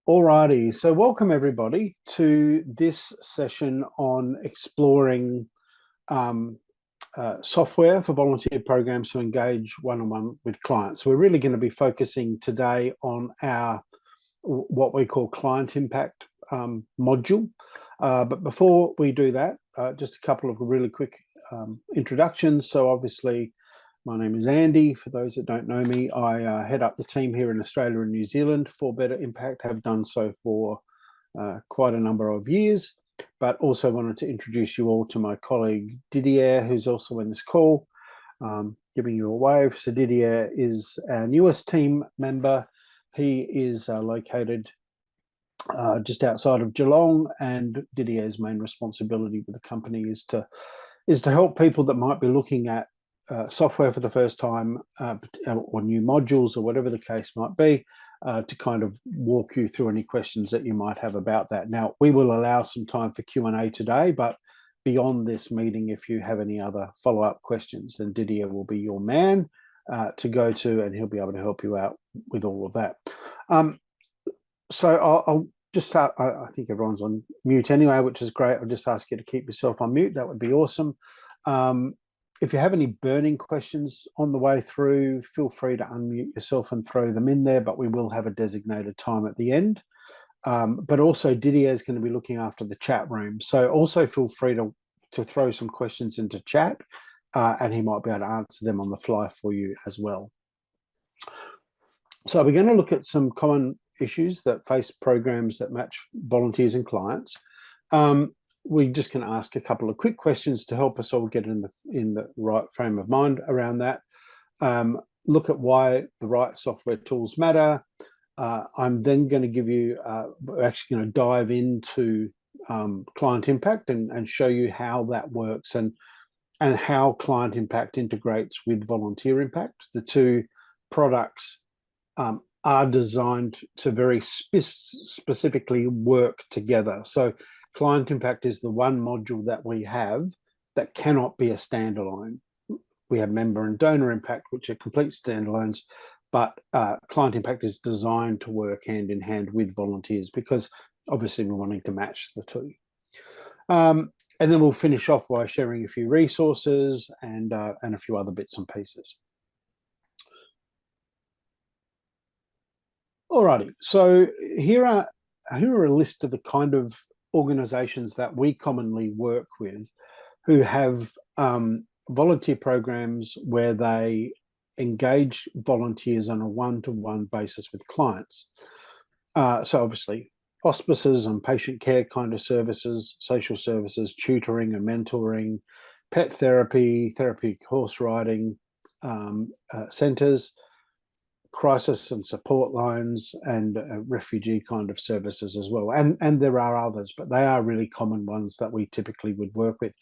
Alrighty, so welcome everybody to this session on exploring software for volunteer programs to engage one-on-one with clients. We're really going to be focusing today on our what we call client impact module. But before we do that, just a couple of really quick introductions. So obviously, my name is Andy. For those that don't know me, I head up the team here in Australia and New Zealand for Better Impact, have done so for quite a number of years, but also wanted to introduce you all to my colleague Didier, who's also in this call, giving you a wave. So Didier is our newest team member. He is located just outside of Geelong, and Didier's main responsibility with the company is to help people that might be looking at software for the first time or new modules or whatever the case might be, to kind of walk you through any questions that you might have about that. Now, we will allow some time for Q&A today, but beyond this meeting, if you have any other follow-up questions, then Didier will be your man to go to, and he'll be able to help you out with all of that. So I'll just start. I think everyone's on mute anyway, which is great. I'll just ask you to keep yourself on mute. That would be awesome. If you have any burning questions on the way through, feel free to unmute yourself and throw them in there, but we will have a designated time at the end. But also Didier is going to be looking after the chat room. So also feel free to throw some questions into chat, and he might be able to answer them on the fly for you as well. So we're going to look at some common issues that face programs that match volunteers and clients. We're just going to ask a couple of quick questions to help us all get in the right frame of mind around that. Look at why the right software tools matter. I'm then going to give you, we're actually going to dive into client impact and show you how that works and how client impact integrates with volunteer impact. The two products are designed to very specifically work together. So client impact is the one module that we have that cannot be a standalone. We have member and donor impact, which are complete standalones, but client impact is designed to work hand in hand with volunteers because obviously we're wanting to match the two. And then we'll finish off by sharing a few resources and a few other bits and pieces. Alrighty, so here are a list of the kind of organizations that we commonly work with who have volunteer programs where they engage volunteers on a one-to-one basis with clients. So obviously hospices and patient care kind of services, social services, tutoring and mentoring, pet therapy, therapeutic horse riding centres, crisis and support lines, and refugee kind of services as well. And there are others, but they are really common ones that we typically would work with.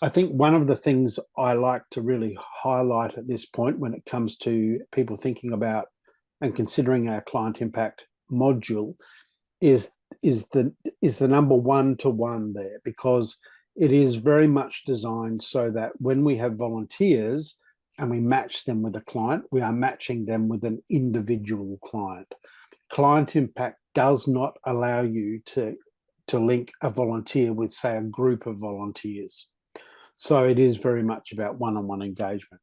I think one of the things I like to really highlight at this point when it comes to people thinking about and considering our client impact module is the number one-to-one there, because it is very much designed so that when we have volunteers and we match them with a client, we are matching them with an individual client. Client impact does not allow you to link a volunteer with, say, a group of volunteers. So it is very much about one-on-one engagement.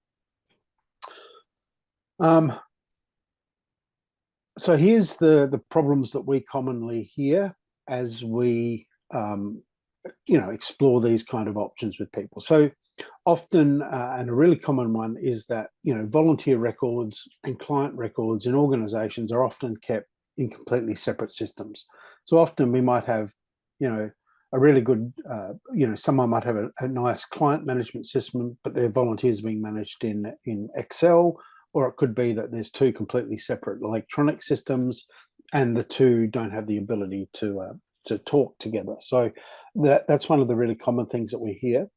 So here's the problems that we commonly hear as we explore these kind of options with people. So often, and a really common one is that, volunteer records and client records in organizations are often kept in completely separate systems. So often we might have, a really good, someone might have a nice client management system, but their volunteers are being managed in Excel, or it could be that there's two completely separate electronic systems and the two don't have the ability to talk together. So that's one of the really common things that we hear.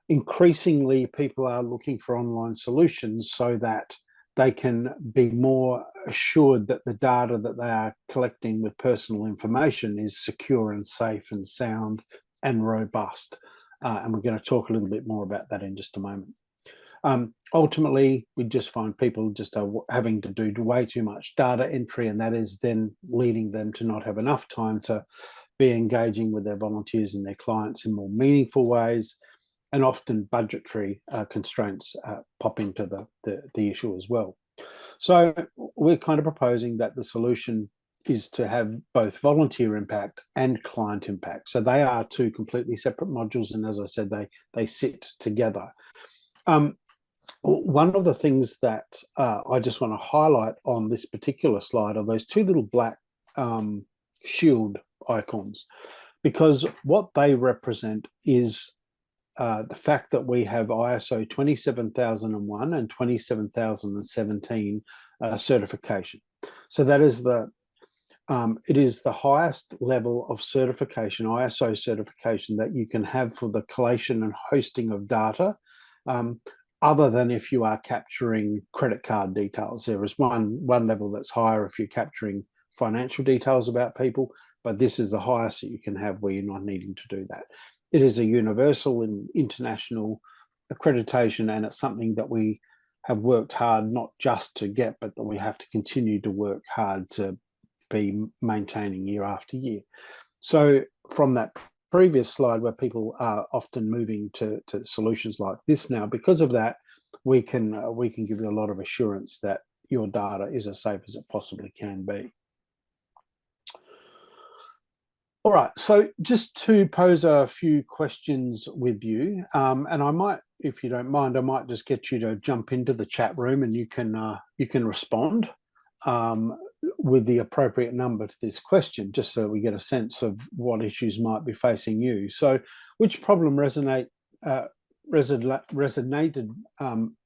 Increasingly, people are looking for online solutions so that they can be more assured that the data that they are collecting with personal information is secure and safe and sound and robust. And we're going to talk a little bit more about that in just a moment. Ultimately, we just find people just are having to do way too much data entry, and that is then leading them to not have enough time to be engaging with their volunteers and their clients in more meaningful ways. And often budgetary constraints pop into the issue as well. So we're kind of proposing that the solution is to have both volunteer impact and client impact. So they are two completely separate modules, and as I said, they sit together. One of the things that I just want to highlight on this particular slide are those two little black shield icons, because what they represent is the fact that we have ISO 27001 and 27017 certification. So that is it is the highest level of certification, ISO certification, that you can have for the collation and hosting of data, other than if you are capturing credit card details. There is one level that's higher if you're capturing financial details about people, but this is the highest that you can have where you're not needing to do that. It is a universal and international accreditation, and it's something that we have worked hard not just to get, but that we have to continue to work hard to be maintaining year after year. So from that previous slide where people are often moving to solutions like this now, because of that, we can give you a lot of assurance that your data is as safe as it possibly can be. All right, so just to pose a few questions with you, and I might, if you don't mind, I might just get you to jump into the chat room, and you can respond with the appropriate number to this question, just so we get a sense of what issues might be facing you. So, which problem resonated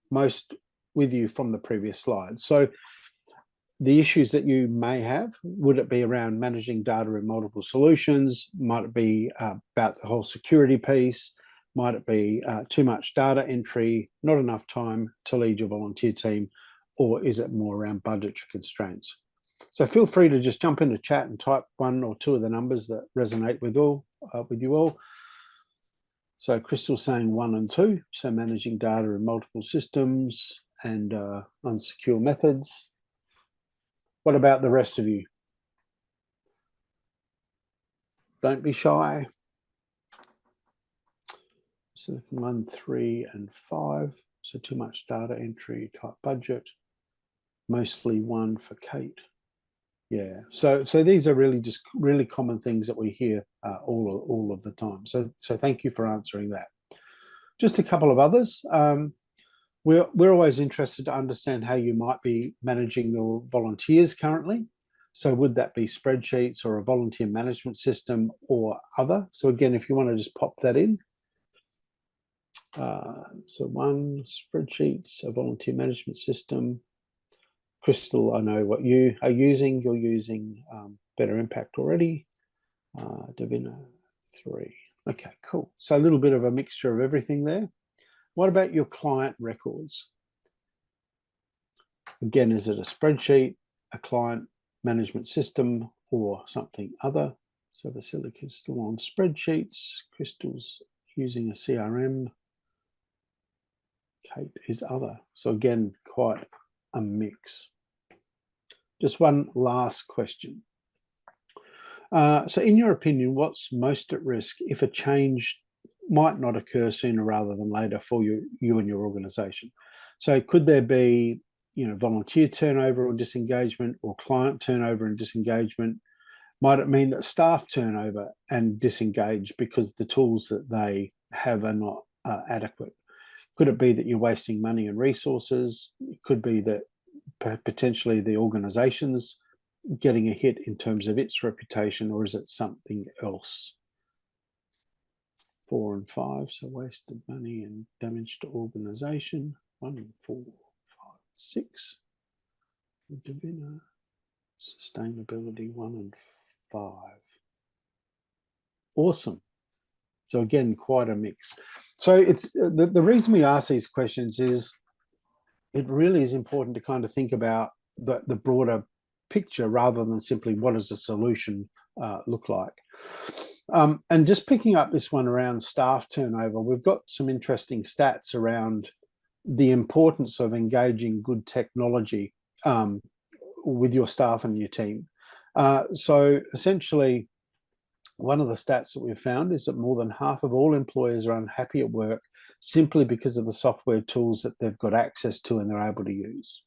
most with you from the previous slide? So, the issues that you may have, would it be around managing data in multiple solutions? Might it be about the whole security piece? Might it be too much data entry, not enough time to lead your volunteer team? Or is it more around budgetary constraints? So feel free to just jump into chat and type one or two of the numbers that resonate with you all. So Crystal's saying 1 and 2, so managing data in multiple systems and unsecure methods. What about the rest of you? Don't be shy. So 1, 3, and 5. So too much data entry, tight budget. Mostly 1 for Kate. Yeah. So these are really just really common things that we hear all of the time. So thank you for answering that. Just a couple of others. We're always interested to understand how you might be managing your volunteers currently. So would that be spreadsheets or a volunteer management system or other? So again, if you want to just pop that in. So 1, spreadsheets, a volunteer management system. Crystal, I know what you are using. You're using Better Impact already. Davina, 3. Okay, cool. So a little bit of a mixture of everything there. What about your client records? Again, is it a spreadsheet, a client management system, or something other? So Basilica's still on spreadsheets. Crystal's using a CRM. Kate is other. So again, quite a mix. Just one last question. So in your opinion, what's most at risk if a change might not occur sooner rather than later for you and your organization? So could there be, volunteer turnover or disengagement, or client turnover and disengagement? Might it mean that staff turnover and disengage because the tools that they have are not adequate? Could it be that you're wasting money and resources? It could be that potentially the organization's getting a hit in terms of its reputation, or is it something else? 4 and 5, so wasted money and damage to organization. 1 and 4, 5, 6. Divina, sustainability, 1 and 5. Awesome. So again, quite a mix. So it's the reason we ask these questions is it really is important to kind of think about the broader picture rather than simply what does the solution look like. And just picking up this one around staff turnover, we've got some interesting stats around the importance of engaging good technology with your staff and your team. So essentially, one of the stats that we've found is that more than half of all employers are unhappy at work simply because of the software tools that they've got access to and they're able to use.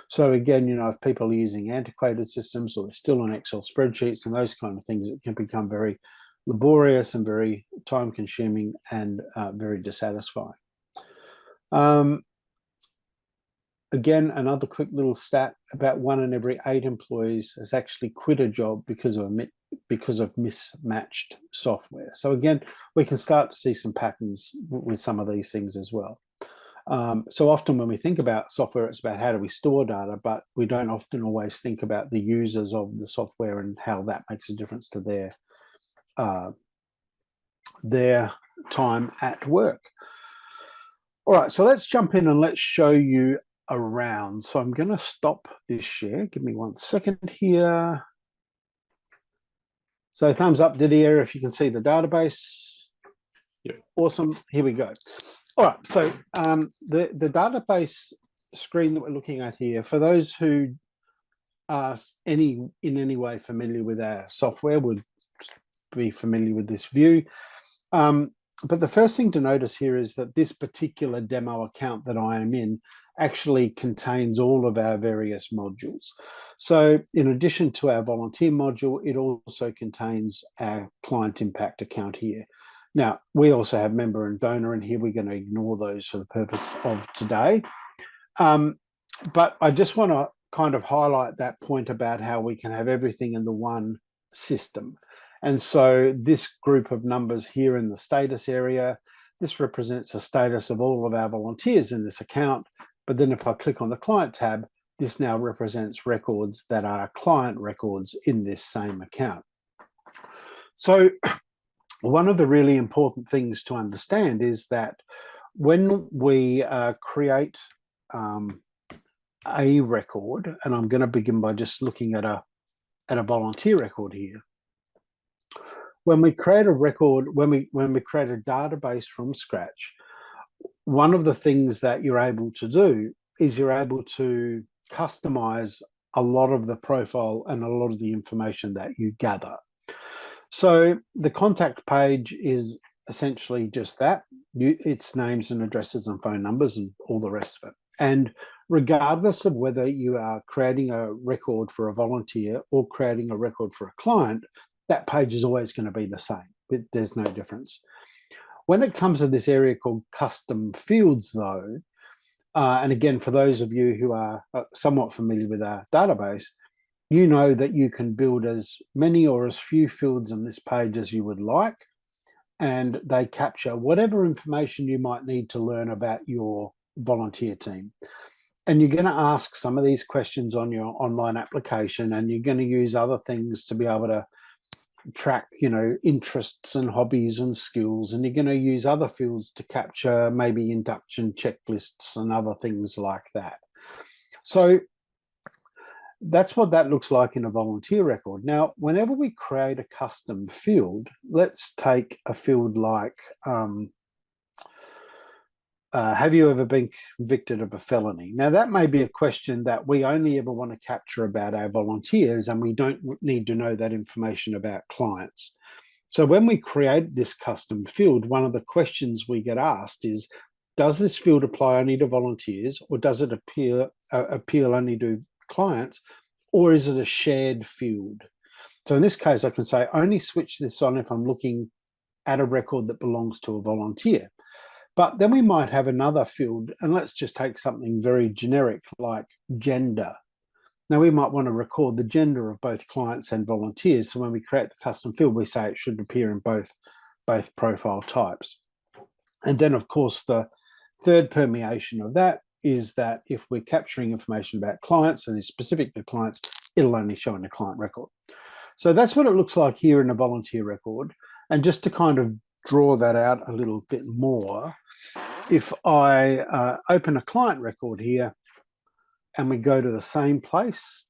So again, if people are using antiquated systems or they're still on Excel spreadsheets and those kind of things, it can become very laborious and very time consuming and very dissatisfying. Again, another quick little stat, about 1 in every 8 employees has actually quit a job because of mismatched software. So again, we can start to see some patterns with some of these things as well. So often when we think about software, it's about how do we store data, but we don't often always think about the users of the software and how that makes a difference to their time at work. All right, so let's jump in and let's show you around. So I'm going to stop this share. Give me 1 second here. So thumbs up, Didier, if you can see the database. Yeah. Awesome. Here we go. All right. So the database screen that we're looking at here, for those who are in any way familiar with our software, would be familiar with this view. But the first thing to notice here is that this particular demo account that I am in actually contains all of our various modules. So in addition to our volunteer module, it also contains our client impact account here. Now, we also have member and donor in here. We're going to ignore those for the purpose of today. But I just want to kind of highlight that point about how we can have everything in the one system. And so this group of numbers here in the status area, this represents the status of all of our volunteers in this account. But then if I click on the client tab, this now represents records that are client records in this same account. So one of the really important things to understand is that when we create a record, and I'm going to begin by just looking at a volunteer record here. When we create a record, when we create a database from scratch, one of the things that you're able to do is you're able to customize a lot of the profile and a lot of the information that you gather. So the contact page is essentially just that. It's names and addresses and phone numbers and all the rest of it. And regardless of whether you are creating a record for a volunteer or creating a record for a client, that page is always going to be the same. There's no difference. When it comes to this area called custom fields, though, and again, for those of you who are somewhat familiar with our database, you know that you can build as many or as few fields on this page as you would like, and they capture whatever information you might need to learn about your volunteer team. And you're going to ask some of these questions on your online application, and you're going to use other things to be able to track, interests and hobbies and skills, and you're going to use other fields to capture maybe induction checklists and other things like that. So that's what that looks like in a volunteer record. Now, whenever we create a custom field, let's take a field like, have you ever been convicted of a felony? Now, that may be a question that we only ever want to capture about our volunteers, and we don't need to know that information about clients. So when we create this custom field, one of the questions we get asked is, does this field apply only to volunteers, or does it appeal only to clients, or is it a shared field? So in this case, I can say only switch this on if I'm looking at a record that belongs to a volunteer. But then we might have another field, and let's just take something very generic like gender. Now, we might want to record the gender of both clients and volunteers. So when we create the custom field, we say it should appear in both profile types. And then, of course, the third permeation of that is that if we're capturing information about clients and is specific to clients, it'll only show in a client record. So that's what it looks like here in a volunteer record. And just to kind of draw that out a little bit more, if I open a client record here and we go to the same place,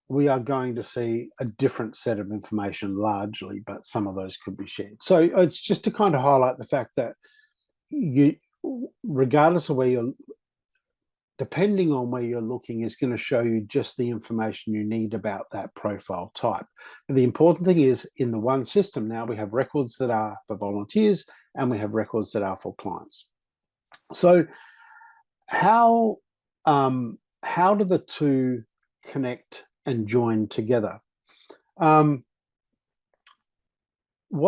we are going to see a different set of information largely, but some of those could be shared. So it's just to kind of highlight the fact that you, regardless of where you're, depending on where you're looking, is going to show you just the information you need about that profile type. But the important thing is, in the one system now, we have records that are for volunteers and we have records that are for clients. So how do the two connect and join together? What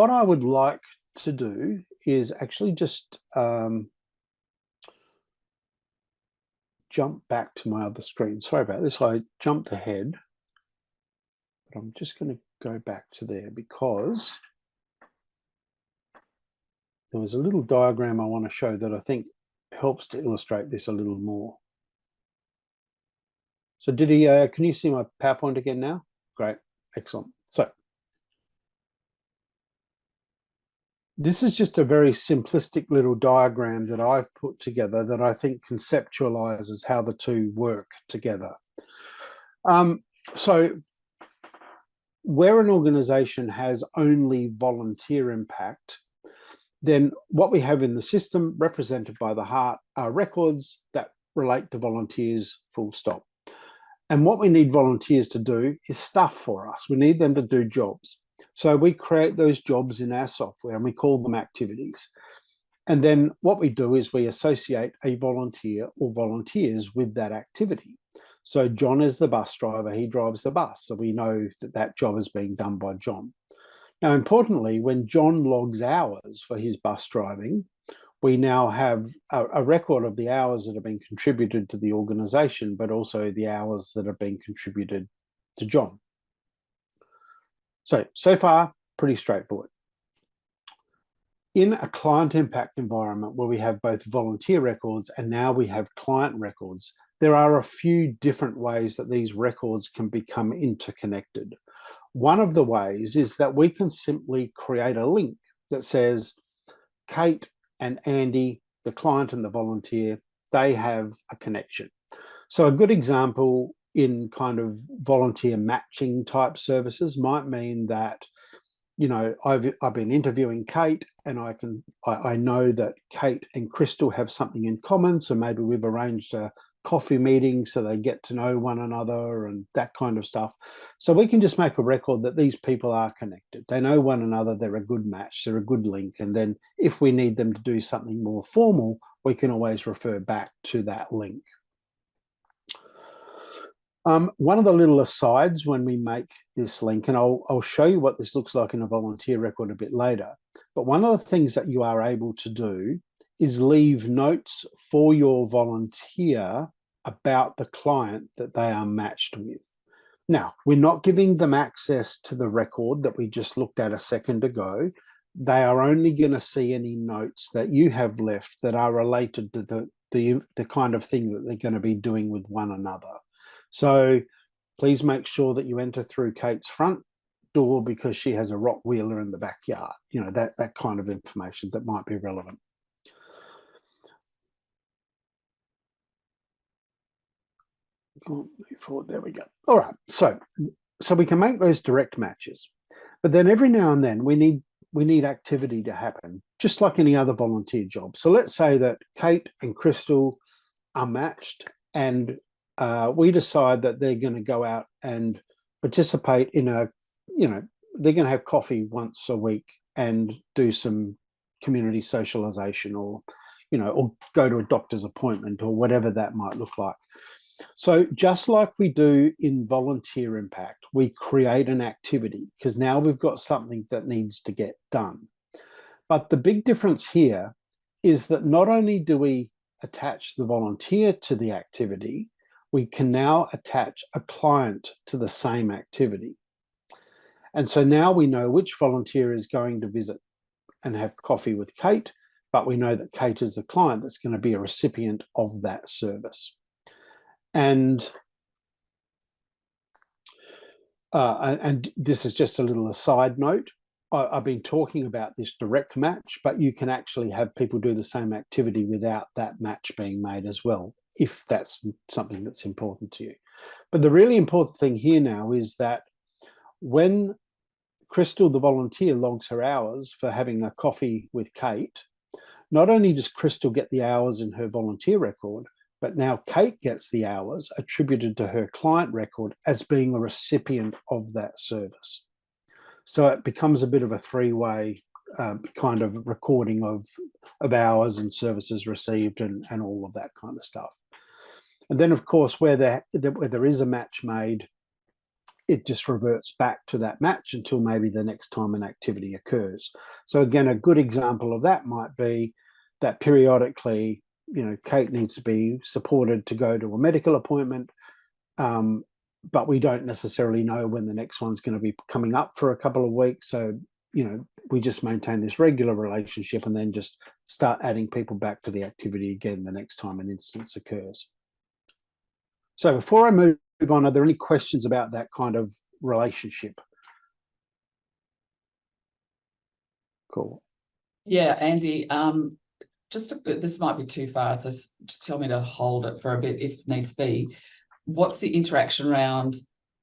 I would like to do is actually just jump back to my other screen. Sorry about this, I jumped ahead, but I'm just going to go back to there because there was a little diagram I want to show that I think helps to illustrate this a little more. So did he, can you see my PowerPoint again now? Great, excellent. So this is just a very simplistic little diagram that I've put together that I think conceptualizes how the two work together. So where an organization has only volunteer impact, then what we have in the system represented by the heart are records that relate to volunteers, full stop. And what we need volunteers to do is stuff for us. We need them to do jobs. So we create those jobs in our software and we call them activities. And then what we do is we associate a volunteer or volunteers with that activity. So John is the bus driver, he drives the bus. So we know that that job is being done by John. Now, importantly, when John logs hours for his bus driving, we now have a record of the hours that have been contributed to the organization, but also the hours that have been contributed to John. So far, pretty straightforward. In a client impact environment where we have both volunteer records and now we have client records, there are a few different ways that these records can become interconnected. One of the ways is that we can simply create a link that says Kate and Andy, the client and the volunteer, they have a connection. So a good example in kind of volunteer matching type services might mean that, you know, I've been interviewing Kate and I know that Kate and Crystal have something in common. So maybe we've arranged a coffee meeting so they get to know one another and that kind of stuff. So we can just make a record that these people are connected. They know one another, they're a good match, they're a good link. And then if we need them to do something more formal, we can always refer back to that link. One of the little asides when we make this link, and I'll show you what this looks like in a volunteer record a bit later, but one of the things that you are able to do is leave notes for your volunteer about the client that they are matched with. Now, we're not giving them access to the record that we just looked at a second ago. They are only going to see any notes that you have left that are related to the kind of thing that they're going to be doing with one another. So please make sure that you enter through Kate's front door because she has a Rottweiler in the backyard. You know, that kind of information that might be relevant. Move forward. There we go. All right. So we can make those direct matches, but then every now and then we need activity to happen, just like any other volunteer job. So let's say that Kate and Crystal are matched, and we decide that they're going to go out and participate in a, you know, they're going to have coffee once a week and do some community socialization, or, you know, or go to a doctor's appointment or whatever that might look like. So just like we do in volunteer impact, we create an activity because now we've got something that needs to get done. But the big difference here is that not only do we attach the volunteer to the activity, we can now attach a client to the same activity. And so now we know which volunteer is going to visit and have coffee with Kate, but we know that Kate is the client that's going to be a recipient of that service. And this is just a little aside note. I've been talking about this direct match, but you can actually have people do the same activity without that match being made as well, if that's something that's important to you. But the really important thing here now is that when Crystal, the volunteer, logs her hours for having a coffee with Kate, not only does Crystal get the hours in her volunteer record, but now Kate gets the hours attributed to her client record as being a recipient of that service. So it becomes a bit of a three-way kind of recording of hours and services received and all of that kind of stuff. And then, of course, where there is a match made, it just reverts back to that match until maybe the next time an activity occurs. So again, a good example of that might be that periodically, Kate needs to be supported to go to a medical appointment, but we don't necessarily know when the next one's going to be coming up for a couple of weeks. So, we just maintain this regular relationship and then just start adding people back to the activity again the next time an instance occurs. So before I move on, are there any questions about that kind of relationship? Cool. Yeah, Andy, this might be too far, so just tell me to hold it for a bit if needs be. What's the interaction around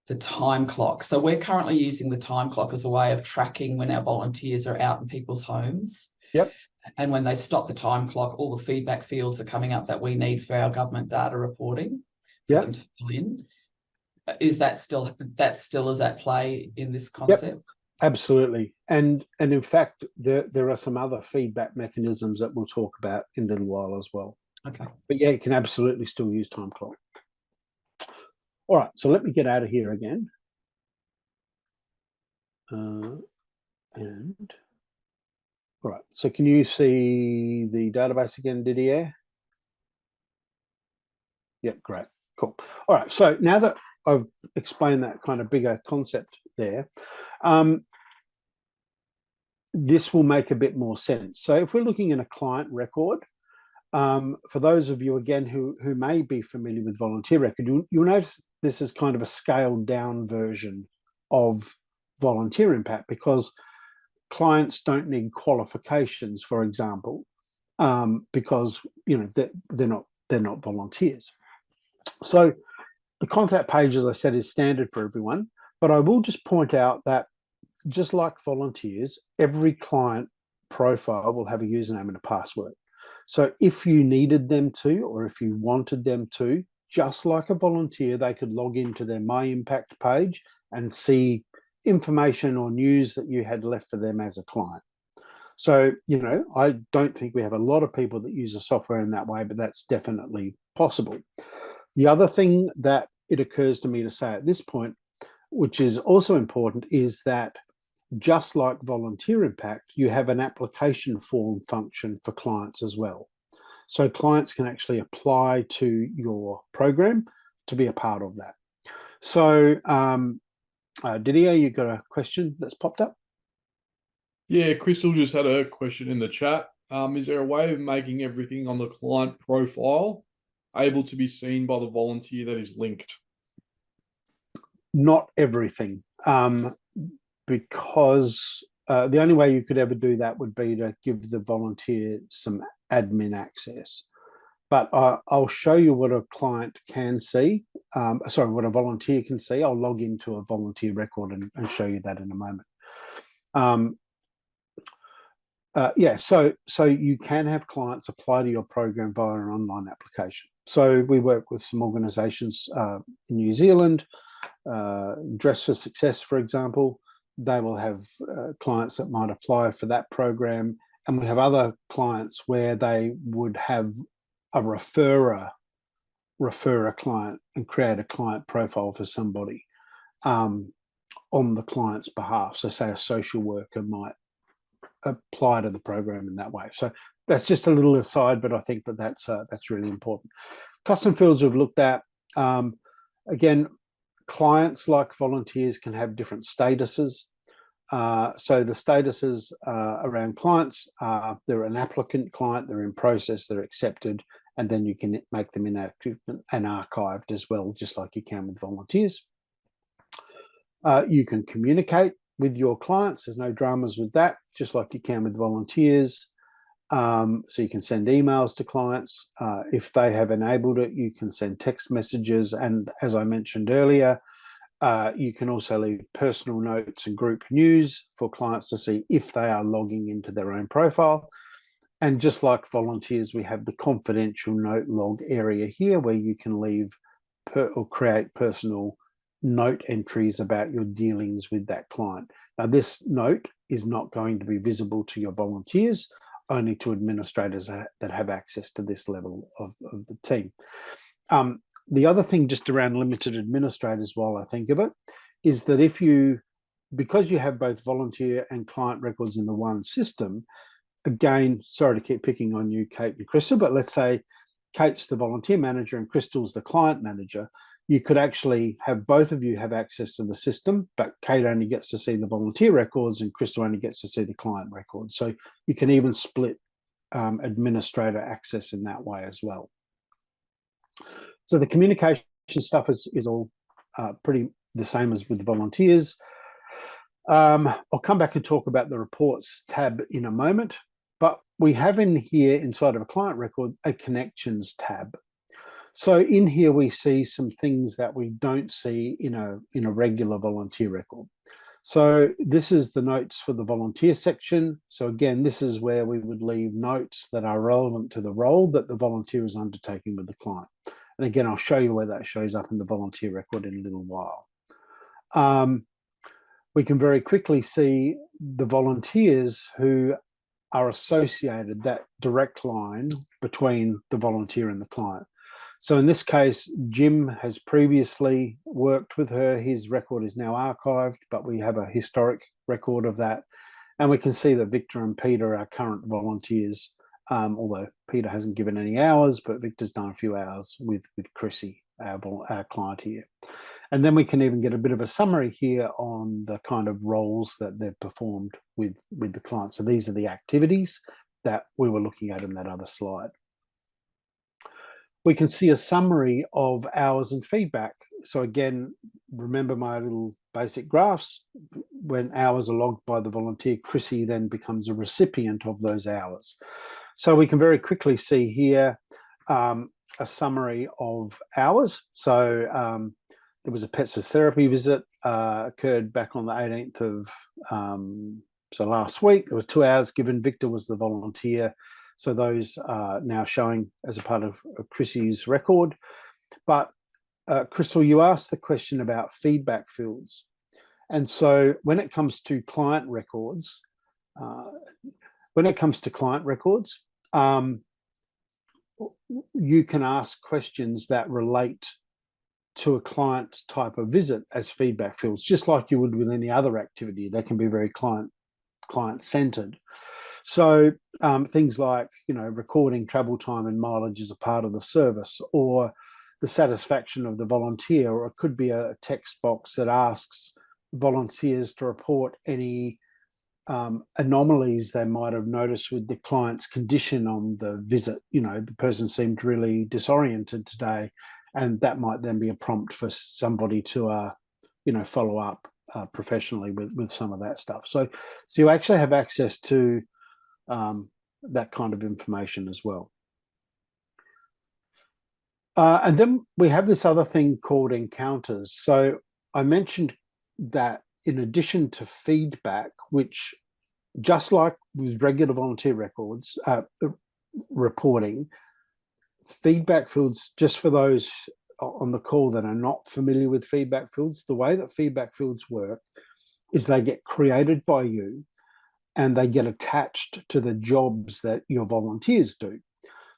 the time clock? So we're currently using the time clock as a way of tracking when our volunteers are out in people's homes. Yep. And when they stop the time clock, all the feedback fields are coming up that we need for our government data reporting for them to fill in. Is that still is at play in this concept? Yep. Absolutely. And in fact, there are some other feedback mechanisms that we'll talk about in a little while as well. Okay. But yeah, you can absolutely still use time clock. All right, so let me get out of here again. And all right, so can you see the database again, Didier? Yep, great, cool. All right, so now that I've explained that kind of bigger concept there, this will make a bit more sense. So if we're looking in a client record, for those of you, again, who may be familiar with volunteer record, you'll notice this is kind of a scaled down version of volunteer impact because clients don't need qualifications, for example, because they're not volunteers. So the contact page, as I said, is standard for everyone, but I will just point out that just like volunteers, every client profile will have a username and a password. So if you needed them to, or if you wanted them to, just like a volunteer, they could log into their My Impact page and see information or news that you had left for them as a client. So, I don't think we have a lot of people that use the software in that way, but that's definitely possible. The other thing that it occurs to me to say at this point, which is also important, is that just like volunteer impact, you have an application form function for clients as well. So clients can actually apply to your program to be a part of that. So Didier, you got a question that's popped up? Yeah, Crystal just had a question in the chat. Is there a way of making everything on the client profile able to be seen by the volunteer that is linked? Not everything. Because the only way you could ever do that would be to give the volunteer some admin access. But I'll show you what a client can see. What a volunteer can see. I'll log into a volunteer record and show you that in a moment. So you can have clients apply to your program via an online application. So we work with some organisations in New Zealand, Dress for Success, for example. They will have clients that might apply for that program. And we have other clients where they would have a refer a client and create a client profile for somebody on the client's behalf. So say a social worker might apply to the program in that way. So that's just a little aside, but I think that's really important. Custom fields we've looked at. Again, clients, like volunteers, can have different statuses. So the statuses around clients are they're an applicant client, they're in process, they're accepted, and then you can make them inactive and archived as well, just like you can with volunteers. You can communicate with your clients. There's no dramas with that, just like you can with volunteers. So you can send emails to clients. If they have enabled it, you can send text messages. And as I mentioned earlier, you can also leave personal notes and group news for clients to see if they are logging into their own profile. And just like volunteers, we have the confidential note log area here where you can leave or create personal note entries about your dealings with that client. Now, this note is not going to be visible to your volunteers, only to administrators that have access to this level of the team. The other thing just around limited administrators, while I think of it, is that because you have both volunteer and client records in the one system, again, sorry to keep picking on you, Kate and Crystal, but let's say Kate's the volunteer manager and Crystal's the client manager. You could actually have both of you have access to the system, but Kate only gets to see the volunteer records and Crystal only gets to see the client records. So you can even split administrator access in that way as well. So the communication stuff is all pretty the same as with the volunteers. I'll come back and talk about the reports tab in a moment, but we have in here inside of a client record a connections tab. So in here we see some things that we don't see in a regular volunteer record. So this is the notes for the volunteer section. So again, this is where we would leave notes that are relevant to the role that the volunteer is undertaking with the client. And again, I'll show you where that shows up in the volunteer record in a little while. We can very quickly see the volunteers who are associated, that direct line between the volunteer and the client. So in this case, Jim has previously worked with her. His record is now archived, but we have a historic record of that. And we can see that Victor and Peter are current volunteers, although Peter hasn't given any hours, but Victor's done a few hours with Chrissy, our client here. And then we can even get a bit of a summary here on the kind of roles that they've performed with the client. So these are the activities that we were looking at in that other slide. We can see a summary of hours and feedback. So again, remember my little basic graphs. When hours are logged by the volunteer, Chrissy then becomes a recipient of those hours. So we can very quickly see here a summary of hours. So there was a pets therapy visit occurred back on the 18th of, so last week. There was 2 hours given. Victor was the volunteer. So those are now showing as a part of Chrissy's record. But Crystal, you asked the question about feedback fields. And so when it comes to client records, you can ask questions that relate to a client's type of visit as feedback fields, just like you would with any other activity. They can be very client-centered. So things like, recording travel time and mileage as a part of the service, or the satisfaction of the volunteer, or it could be a text box that asks volunteers to report any anomalies they might have noticed with the client's condition on the visit. The person seemed really disoriented today, and that might then be a prompt for somebody to, follow up professionally with some of that stuff. So you actually have access to that kind of information as well. And then we have this other thing called encounters. So I mentioned that in addition to feedback, which just like with regular volunteer records, reporting, feedback fields, just for those on the call that are not familiar with feedback fields, the way that feedback fields work is they get created by you and they get attached to the jobs that your volunteers do.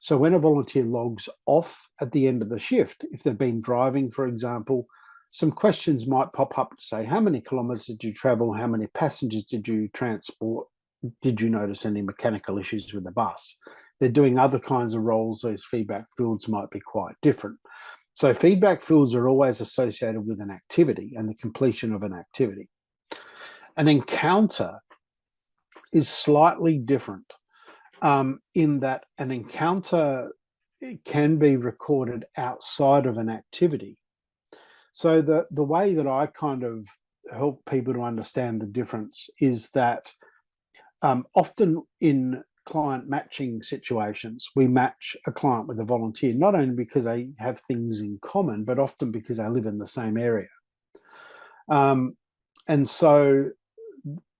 So when a volunteer logs off at the end of the shift, if they've been driving, for example, some questions might pop up to say, how many kilometers did you travel? How many passengers did you transport? Did you notice any mechanical issues with the bus? They're doing other kinds of roles. Those feedback fields might be quite different. So feedback fields are always associated with an activity and the completion of an activity. An encounter is slightly different in that an encounter can be recorded outside of an activity. So the way that I kind of help people to understand the difference is that often in client matching situations. We match a client with a volunteer, not only because they have things in common, but often because they live in the same area. And so,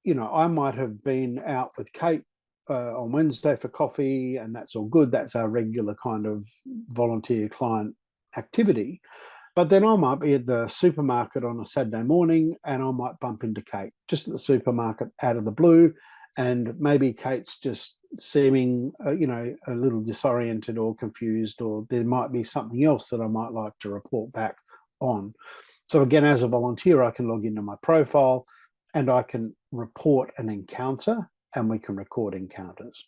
you know, I might have been out with Kate on Wednesday for coffee, and that's all good. That's our regular kind of volunteer client activity. But then I might be at the supermarket on a Saturday morning, and I might bump into Kate just at the supermarket out of the blue. And maybe Kate's just seeming, you know, a little disoriented or confused, or there might be something else that I might like to report back on. So again, as a volunteer, I can log into my profile and I can report an encounter, and we can record encounters.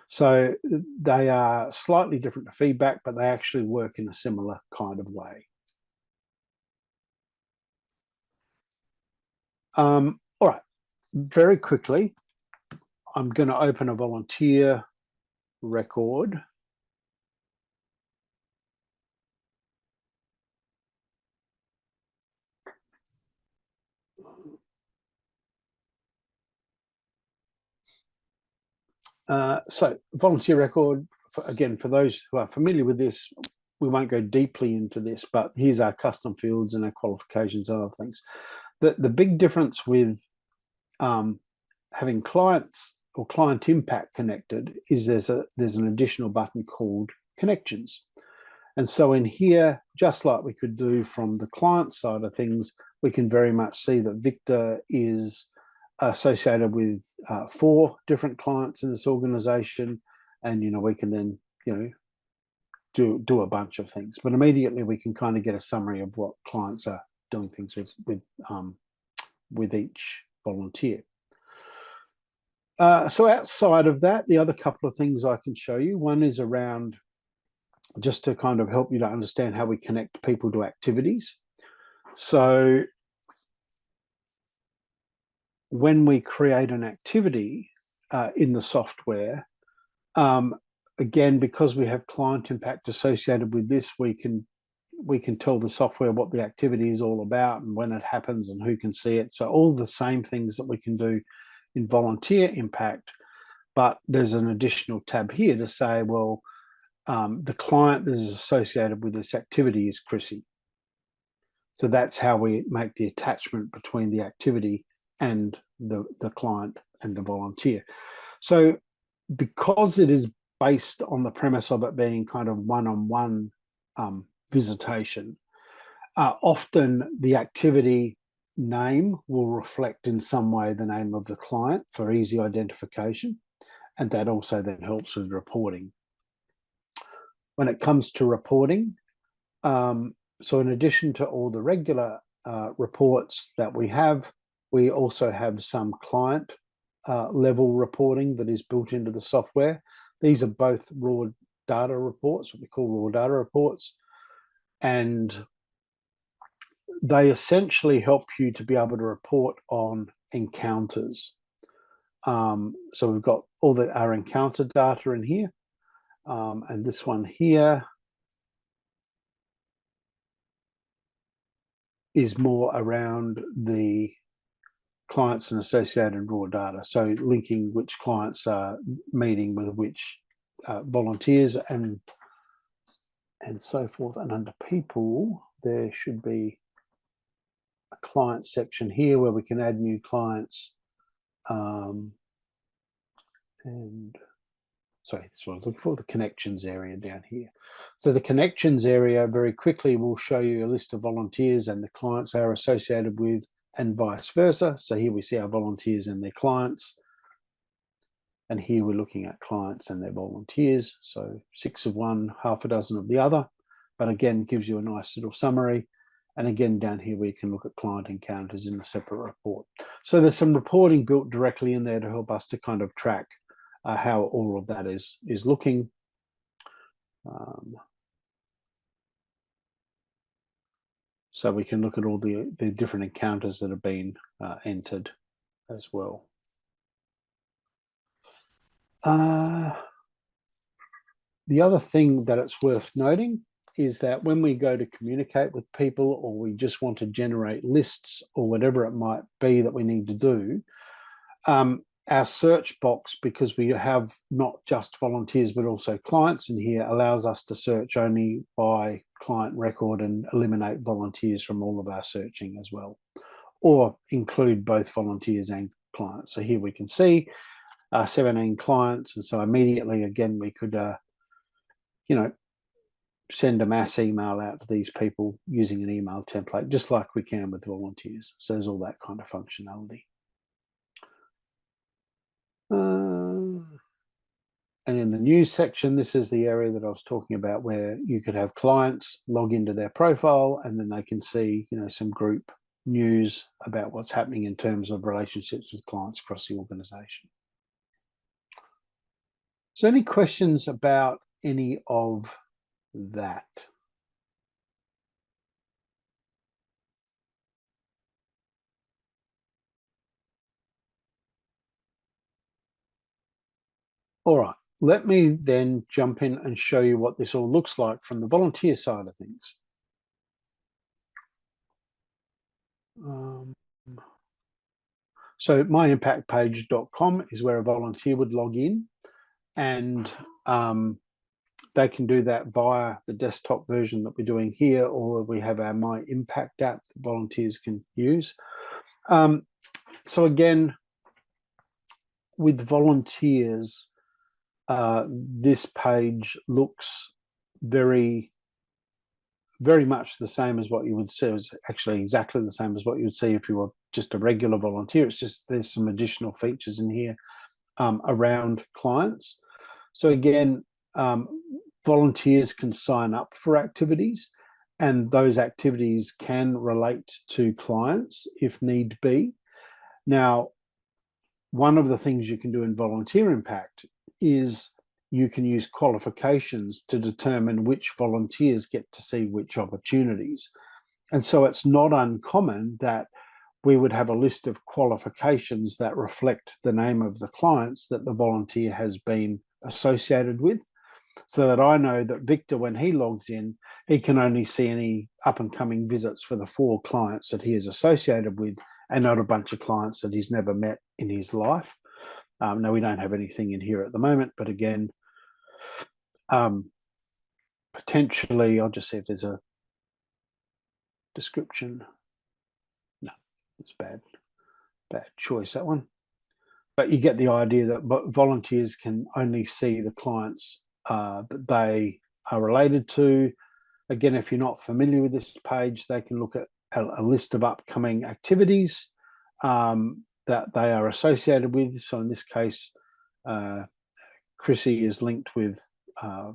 So they are slightly different to feedback, but they actually work in a similar kind of way. All right, very quickly, I'm going to open a volunteer record. So volunteer record, again, for those who are familiar with this, we won't go deeply into this, but here's our custom fields and our qualifications and other things. The big difference with having clients or client impact connected is there's an additional button called connections. And so in here, just like we could do from the client side of things, we can very much see that Victor is associated with 4 different clients in this organization. And, you know, we can then, you know, do a bunch of things, but immediately we can kind of get a summary of what clients are doing things with each volunteer. So outside of that, the other couple of things I can show you, one is around just to kind of help you to understand how we connect people to activities. So when we create an activity in the software, again, because we have client impact associated with this, we can tell the software what the activity is all about and when it happens and who can see it. So all the same things that we can do in volunteer impact, but there's an additional tab here to say, well, the client that is associated with this activity is Chrissy. So that's how we make the attachment between the activity and the client and the volunteer. So because it is based on the premise of it being kind of one-on-one visitation, often the activity name will reflect in some way the name of the client for easy identification. And that also then helps with reporting. When it comes to reporting, so in addition to all the regular reports that we also have some client level reporting that is built into the software. These are both raw data reports, what we call raw data reports, and they essentially help you to be able to report on encounters. So we've got all our encounter data in here, and this one here is more around the clients and associated raw data. So linking which clients are meeting with which volunteers and so forth. And under people, there should be a client section here where we can add new clients. And sorry, that's what I was looking for, the connections area down here. So the connections area very quickly will show you a list of volunteers and the clients they are associated with, and vice versa. So here we see our volunteers and their clients. And here we're looking at clients and their volunteers. So 6 of one, half a dozen of the other. But again, gives you a nice little summary. And again, down here, we can look at client encounters in a separate report. So there's some reporting built directly in there to help us to kind of track how all of that is looking. So we can look at all the different encounters that have been entered as well. The other thing that it's worth noting is that when we go to communicate with people, or we just want to generate lists or whatever it might be that we need to do, our search box, because we have not just volunteers but also clients in here, allows us to search only by client record and eliminate volunteers from all of our searching as well, or include both volunteers and clients. So here we can see 17 clients, and so immediately again we could send a mass email out to these people using an email template, just like we can with volunteers. So there's all that kind of functionality. And in the news section, this is the area that I was talking about, where you could have clients log into their profile and then they can see, some group news about what's happening in terms of relationships with clients across the organization. So any questions about any of that? All right, let me then jump in and show you what this all looks like from the volunteer side of things. So myimpactpage.com is where a volunteer would log in, and they can do that via the desktop version that we're doing here, or we have our My Impact app that volunteers can use. So again, with volunteers, this page looks very much the same as what you would see. It's actually exactly the same as what you would see if you were just a regular volunteer. It's just there's some additional features in here around clients. So again, volunteers can sign up for activities, and those activities can relate to clients if need be. Now, one of the things you can do in Volunteer Impact is you can use qualifications to determine which volunteers get to see which opportunities. And so it's not uncommon that we would have a list of qualifications that reflect the name of the clients that the volunteer has been associated with, so that I know that Victor, when he logs in, he can only see any up and coming visits for the 4 clients that he is associated with, and not a bunch of clients that he's never met in his life. Now, we don't have anything in here at the moment, but again, potentially, I'll just see if there's a description. No, it's bad choice, that one. But you get the idea that volunteers can only see the clients that they are related to. Again, if you're not familiar with this page, they can look at a list of upcoming activities that they are associated with. So in this case, Chrissy is linked with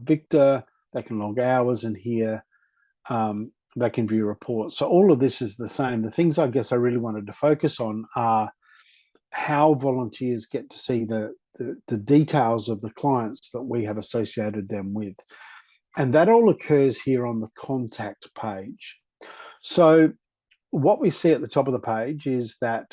Victor. They can log hours in here. They can view reports. So all of this is the same. The things I guess I really wanted to focus on are how volunteers get to see the details of the clients that we have associated them with. And that all occurs here on the contact page. So what we see at the top of the page is that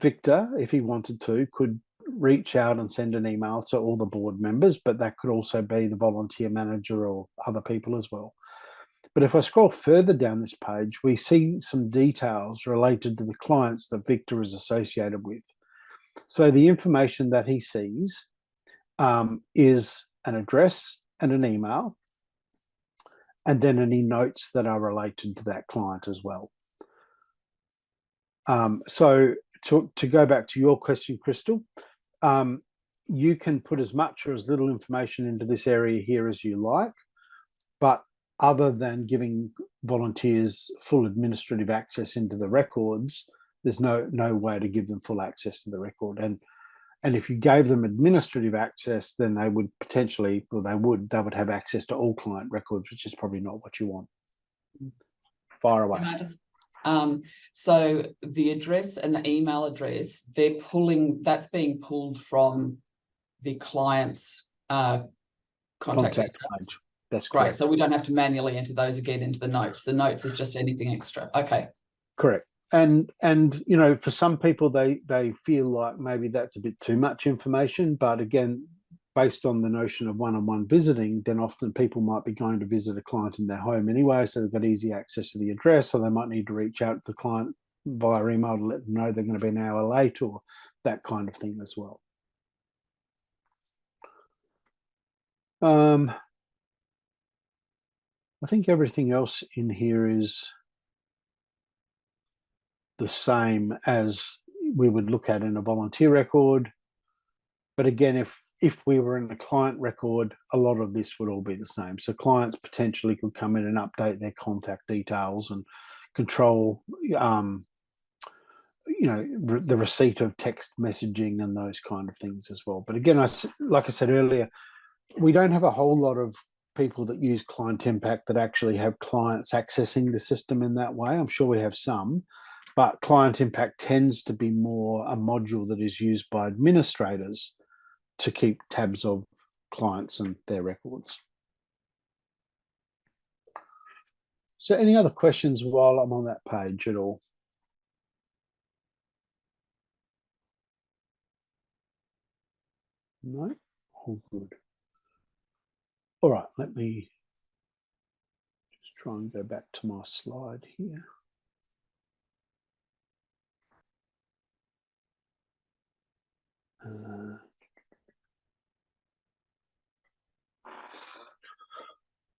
Victor, if he wanted to, could reach out and send an email to all the board members, but that could also be the volunteer manager or other people as well. But if I scroll further down this page, we see some details related to the clients that Victor is associated with. So the information that he sees is an address and an email, and then any notes that are related to that client as well. So to go back to your question, Crystal, you can put as much or as little information into this area here as you like, but other than giving volunteers full administrative access into the records, there's no way to give them full access to the record. And if you gave them administrative access, then they would potentially, well, they would have access to all client records, which is probably not what you want. Fire away. So the address and the email address, that's being pulled from the client's contact page. That's great. correct. So we don't have to manually enter those again into the notes. The notes is just anything extra. Okay. Correct. And for some people, they feel like maybe that's a bit too much information. But again, based on the notion of one-on-one visiting, then often people might be going to visit a client in their home anyway, so they've got easy access to the address, so they might need to reach out to the client via email to let them know they're going to be an hour late, or that kind of thing as well. I think everything else in here is the same as we would look at in a volunteer record. But again, if we were in a client record, a lot of this would all be the same. So clients potentially could come in and update their contact details and control, the receipt of text messaging and those kind of things as well. But again, like I said earlier, we don't have a whole lot of people that use Client Impact that actually have clients accessing the system in that way. I'm sure we have some, but Client Impact tends to be more a module that is used by administrators to keep tabs of clients and their records. So any other questions while I'm on that page at all? No? All good. All right, let me just try and go back to my slide here.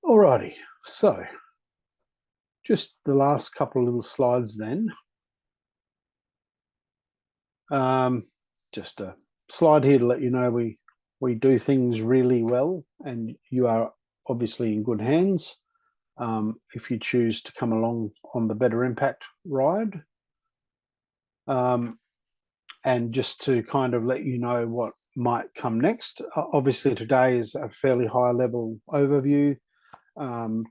All righty, so just the last couple of little slides then. Just a slide here to let you know we do things really well, and you are obviously in good hands if you choose to come along on the Better Impact ride. And just to kind of let you know what might come next. Obviously today is a fairly high level overview,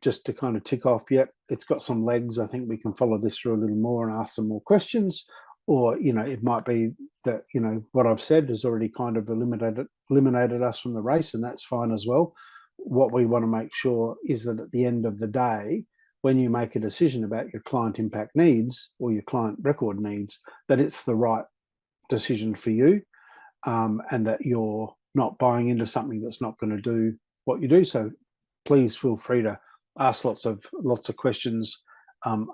just to kind of tick off, yep, it's got some legs. I think we can follow this through a little more and ask some more questions. Or, it might be that, what I've said has already kind of eliminated us from the race, and that's fine as well. What we want to make sure is that at the end of the day, when you make a decision about your client impact needs or your client record needs, that it's the right decision for you, and that you're not buying into something that's not going to do what you do. So please feel free to ask lots of questions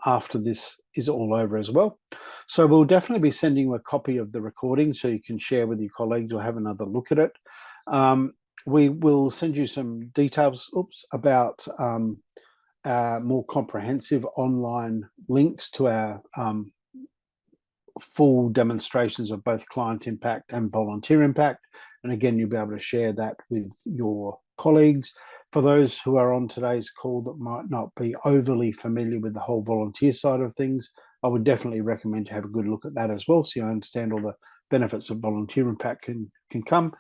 after this is all over as well. So we'll definitely be sending you a copy of the recording so you can share with your colleagues or have another look at it. We will send you some details about more comprehensive online links to our full demonstrations of both client impact and volunteer impact. And again, you'll be able to share that with your colleagues. For those who are on today's call that might not be overly familiar with the whole volunteer side of things, I would definitely recommend you have a good look at that as well, so you understand all the benefits of volunteer impact can come.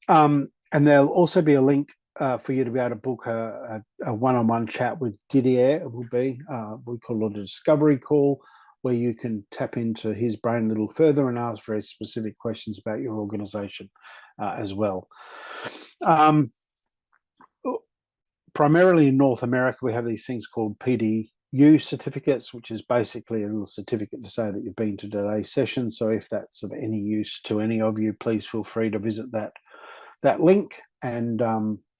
And there'll also be a link for you to be able to book a one-on-one chat with Didier. It will be, we call it a discovery call, where you can tap into his brain a little further and ask very specific questions about your organization as well. Primarily in North America, we have these things called PDU certificates, which is basically a little certificate to say that you've been to today's session. So if that's of any use to any of you, please feel free to visit that link, and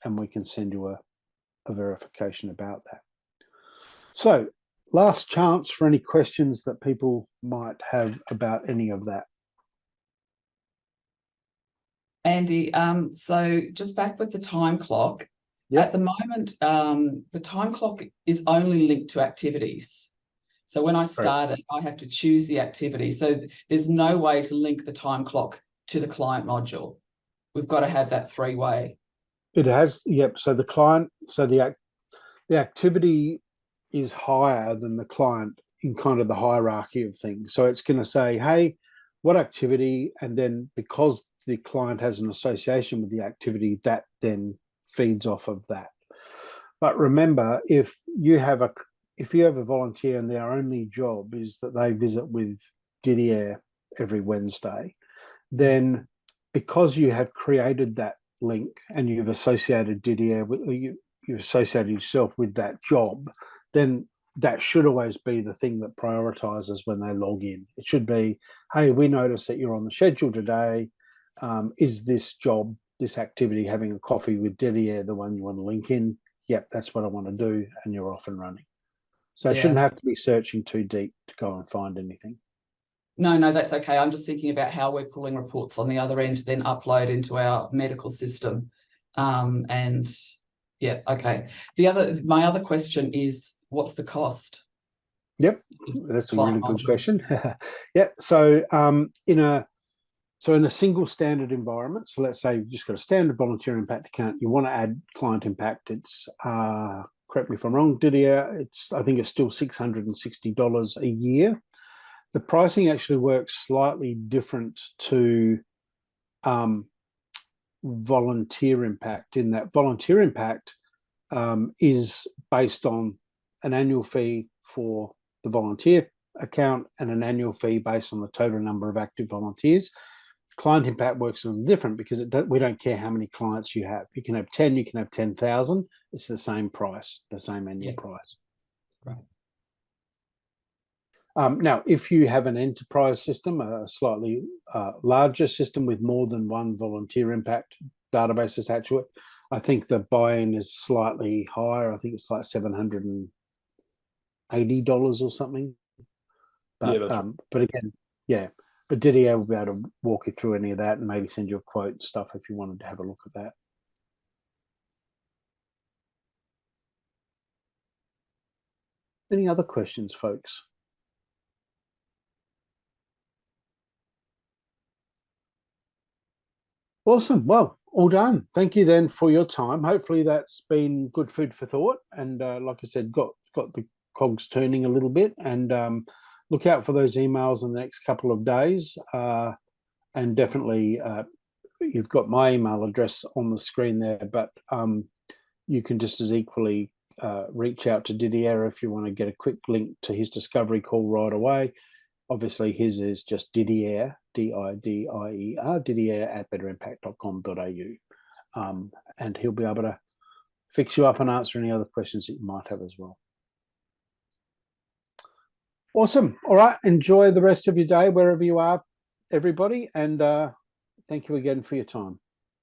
we can send you a verification about that. So last chance for any questions that people might have about any of that. Andy, so just back with the time clock. Yep. At the moment, the time clock is only linked to activities. So when I started, I have to choose the activity. So there's no way to link the time clock to the client module. We've got to have that three-way. It has, yep. So the client, so the activity is higher than the client in kind of the hierarchy of things. So it's going to say, hey, what activity? And then because the client has an association with the activity, that then feeds off of that. But remember, if you have a volunteer and their only job is that they visit with Didier every Wednesday, then because you have created that link and you've associated Didier with, you associated yourself with that job, then that should always be the thing that prioritizes when they log in. It should be, hey, we noticed that you're on the schedule today. Is this job, this activity, having a coffee with Didier, the one you want to link in? Yep, that's what I want to do, and you're off and running. So I shouldn't have to be searching too deep to go and find anything. No, that's okay. I'm just thinking about how we're pulling reports on the other end to then upload into our medical system. And yeah, okay. My other question is, what's the cost? Yep, that's a really good question. Yeah, so in a single standard environment, so let's say you've just got a standard volunteer impact account, you want to add client impact, it's correct me if I'm wrong, Didier, I think it's still $660 a year. The pricing actually works slightly different to volunteer impact, in that volunteer impact is based on an annual fee for the volunteer account and an annual fee based on the total number of active volunteers. Client impact works a little different because we don't care how many clients you have. You can have 10, you can have 10,000. It's the same price, the same annual price. Right. Now, if you have an enterprise system, a slightly larger system with more than one volunteer impact database attached to it, I think the buy-in is slightly higher. I think it's like $780 or something. But, Yeah, that's right. But again, yeah. But Didier will be able to walk you through any of that and maybe send you a quote and stuff if you wanted to have a look at that. Any other questions, folks? Awesome. Well, all done. Thank you then for your time. Hopefully that's been good food for thought. And like I said, got the cogs turning a little bit. And look out for those emails in the next couple of days. And definitely you've got my email address on the screen there, but you can just as equally reach out to Didier if you want to get a quick link to his discovery call right away. Obviously, his is just Didier, D-I-D-I-E-R, Didier at betterimpact.com.au. And he'll be able to fix you up and answer any other questions that you might have as well. Awesome. All right. Enjoy the rest of your day wherever you are, everybody. And thank you again for your time.